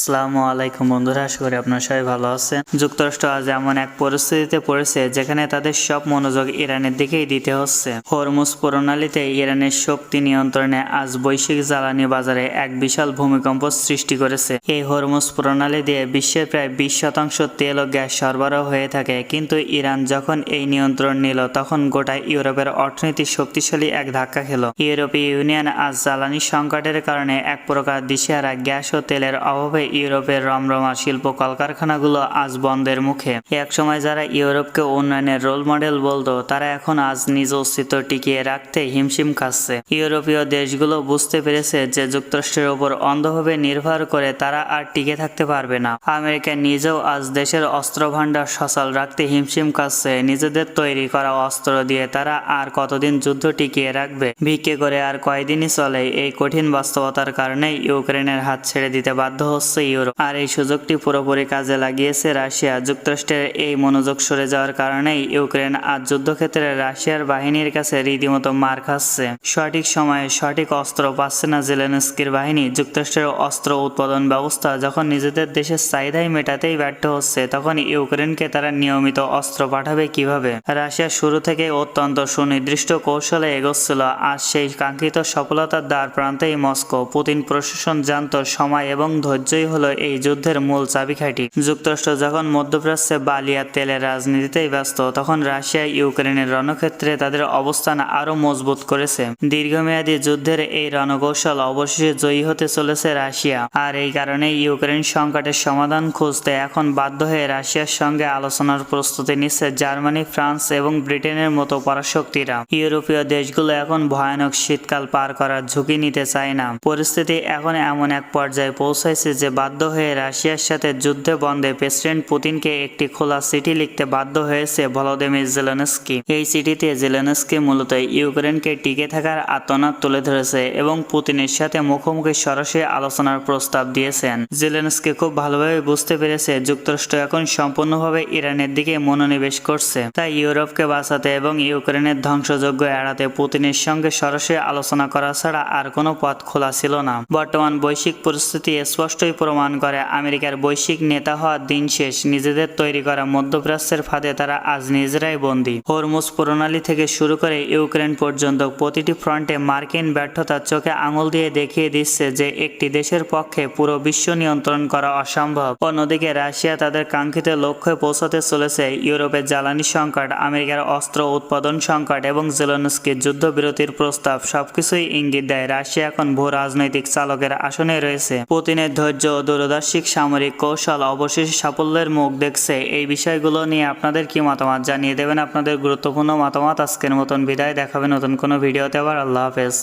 আসসালামু আলাইকুম বন্ধুরা, আশা করি আপনারা সবাই ভালো আছেন। যুক্তরাষ্ট্র আজ এমন এক পরিস্থিতিতে পড়েছে যেখানে তাদের সব মনোযোগ ইরানের দিকেই দিতে হচ্ছে। হরমুজ প্রণালীতে ইরানের শক্তি নিয়ন্ত্রণে আজ বৈশ্বিক জ্বালানি বাজারে এক বিশাল ভূমিকম্প সৃষ্টি করেছে। এই হরমুজ প্রণালী দিয়ে বিশ্বের প্রায় 20% তেল ও গ্যাস সরবরাহ হয়ে থাকে, কিন্তু ইরান যখন এই নিয়ন্ত্রণ নিল তখন গোটা ইউরোপের অর্থনীতি শক্তিশালী এক ধাক্কা খেল। ইউরোপীয় ইউনিয়ন আজ জ্বালানি সংকটের কারণে এক প্রকার দিশেহারা। গ্যাস ও তেলের অভাবে ইউরোপের রমরমা শিল্প কলকারখানাগুলো আজ বন্ধের মুখে। একসময় যারা ইউরোপকে উন্নয়নের রোল মডেল বলতো, তারা এখন আজ নিজ অস্তিত্ব টিকিয়ে রাখতে হিমশিম খাচ্ছে। ইউরোপীয় দেশগুলো বুঝতে পেরেছে যে যুক্তরাষ্ট্রের ওপর অন্ধভাবে নির্ভর করে তারা আর টিকে থাকতে পারবে না। আমেরিকা নিজেও আজ দেশের অস্ত্র ভান্ডার সচল রাখতে হিমশিম খাচ্ছে। নিজেদের তৈরি করা অস্ত্র দিয়ে তারা আর কতদিন যুদ্ধ টিকিয়ে রাখবে? ভিক্ষে করে আর কয়দিনই চলে। এই কঠিন বাস্তবতার কারণেই ইউক্রেনের হাত ছেড়ে দিতে বাধ্য হচ্ছে ইউরোপ। আর এই সুযোগটি পুরোপুরি কাজে লাগিয়েছে রাশিয়া। যুক্তরাষ্ট্রের এই মনোযোগ সরে যাওয়ার কারণেই ইউক্রেন আজ যুদ্ধক্ষেত্রে রাশিয়ার বাহিনীর কাছে রীতিমতো মার খাচ্ছে। সঠিক সময়ে সঠিক অস্ত্র পাচ্ছে না জেলেনস্কির বাহিনী। যুক্তরাষ্ট্রের অস্ত্র উৎপাদন ব্যবস্থা যখন নিজেদের দেশের চাহিদাই মেটাতেই ব্যর্থ হচ্ছে, তখন ইউক্রেনকে তারা নিয়মিত অস্ত্র পাঠাবে কিভাবে? রাশিয়া শুরু থেকে অত্যন্ত সুনির্দিষ্ট কৌশলে এগোচ্ছিল। আজ সেই কাঙ্ক্ষিত সফলতার দ্বার প্রান্তেই মস্কো। পুতিন প্রশাসন জানত সময় এবং ধৈর্যই হলো এই যুদ্ধের মূল চাবিকাঠি। যুক্তরাষ্ট্র যখন মধ্যপ্রাচ্যে বালি আর তেলের রাজনীতিতেই ব্যস্ত, তখন রাশিয়া ইউক্রেনের রণক্ষেত্রে তাদের অবস্থান আরও মজবুত করেছে। দীর্ঘমেয়াদী যুদ্ধের এই রণকৌশল অবশেষে জয়ী হতে চলেছে রাশিয়া। আর এই কারণেই ইউক্রেন সংকটের সমাধান খুঁজতে এখন বাধ্য হয়ে রাশিয়ার সঙ্গে আলোচনার প্রস্তুতি নিচ্ছে জার্মানি, ফ্রান্স এবং ব্রিটেনের মতো পরাশক্তিরা। ইউরোপীয় দেশগুলো এখন ভয়ানক শীতকাল পার করার ঝুঁকি নিতে চায় না। পরিস্থিতি এখন এমন এক পর্যায়ে পৌঁছাইছে যে বাধ্য হয়ে রাশিয়ার সাথে যুদ্ধে বন্ধে প্রেসিডেন্ট পুতিনকে একটি খোলা চিঠি লিখতে বাধ্য হয়েছে ভলোদিমির জেলেনস্কি। এই চিঠিতে জেলেনস্কি মূলত ইউক্রেনকে টিকে থাকার আর্তনাদ তুলে ধরেছে এবং পুতিনের সাথে মুখোমুখি সরাসরি আলোচনার প্রস্তাব দিয়েছেন। জেলেনস্কি খুব ভালোভাবে বুঝতে পেরেছে যুক্তরাষ্ট্র এখন সম্পূর্ণভাবে ইরানের দিকে মনোনিবেশ করছে। তাই ইউরোপকে বাঁচাতে এবং ইউক্রেনের ধ্বংসযজ্ঞ এড়াতে পুতিনের সঙ্গে সরাসরি আলোচনা করা ছাড়া আর কোনো পথ খোলা ছিল না। বর্তমান বৈশ্বিক পরিস্থিতি স্পষ্টই প্রমাণ করে আমেরিকার বৈশ্বিক নেতা হওয়ার দিন শেষ। নিজেদের তৈরি করা মধ্যপ্রাচ্যের ফাঁদে তারা আজ নিজেরাই বন্দী। হরমুজ প্রণালী থেকে শুরু করে ইউক্রেন পর্যন্ত প্রতিটি ফ্রন্টে মার্কিন ব্যর্থতার চোখে আঙুল দিয়ে দেখিয়ে দিচ্ছে যে একটি দেশের পক্ষে পুরো বিশ্ব নিয়ন্ত্রণ করা অসম্ভব। অন্যদিকে রাশিয়া তাদের কাঙ্ক্ষিত লক্ষ্যে পৌঁছাতে চলেছে। ইউরোপের জ্বালানি সংকট, আমেরিকার অস্ত্র উৎপাদন সংকট এবং জেলেনস্কির যুদ্ধবিরতির প্রস্তাব সবকিছুই ইঙ্গিত দেয় রাশিয়া এখন ভূ রাজনৈতিক চালকের আসনে রয়েছে। পুতিনের ধৈর্য ও দূরদর্শী সামরিক কৌশল অবশেষে সাফল্যের মুখ দেখছে। এই বিষয়গুলো নিয়ে আপনাদের কি মতামত জানিয়ে দেবেন আপনাদের গুরুত্বপূর্ণ মতামত। আজকের মতন বিদায়, দেখাবে নতুন কোনো ভিডিওতে। আবার আল্লাহ হাফেজ।